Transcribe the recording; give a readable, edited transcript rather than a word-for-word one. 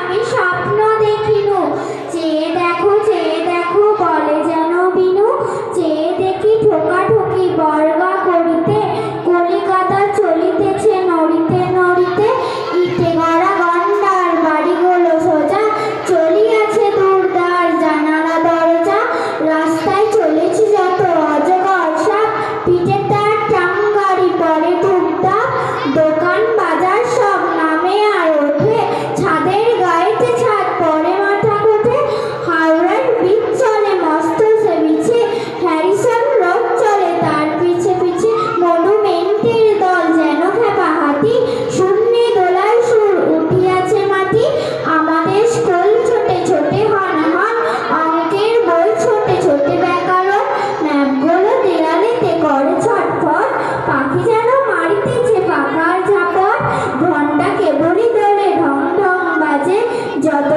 আমি স্বপ্ন দেখিনু। চেয়ে দেখো বলে যেন বিনু। চেয়ে দেখি ঠোকাঠুকি বর্গা করিতে, কলিকাতা চলিতেছে নড়িতে নড়িতে। ইটে গড়া গন্ডার বাড়িগুলো সোজা, চলিয়াছে দূরদার জানালা দরজা। রাস্তায় চলেছি যত অজগর সাপ, পিঠে তার টাঙ্গারি পরে টুকটাক। দোকান বাজার সব নামে আর ওঠে, ছাদের গায়েতে ছাদ পরে মাথা কোঠে। হাওড়ার ব্রিজ চলে মস্ত সে বিছে, হ্যারিসন রোড চলে তার পিছে পিছে। মনুমেন্টের দল যেন খেপা হাতি, শূন্যে দোলায় সুর উঠিয়াছে মাটি। আমাদের স্কুল ছোটে ছোটে হন হন, অঙ্কের বই ছোটে ছোটে ব্যাকরণ। ম্যাপগুলো দেয়ালেতে করে ছটফট, পাখি যেন মারিতেছে পাকার ঝাপট। ঘন্টা কেবলই দোলে ঢং ঢং বাজে, যত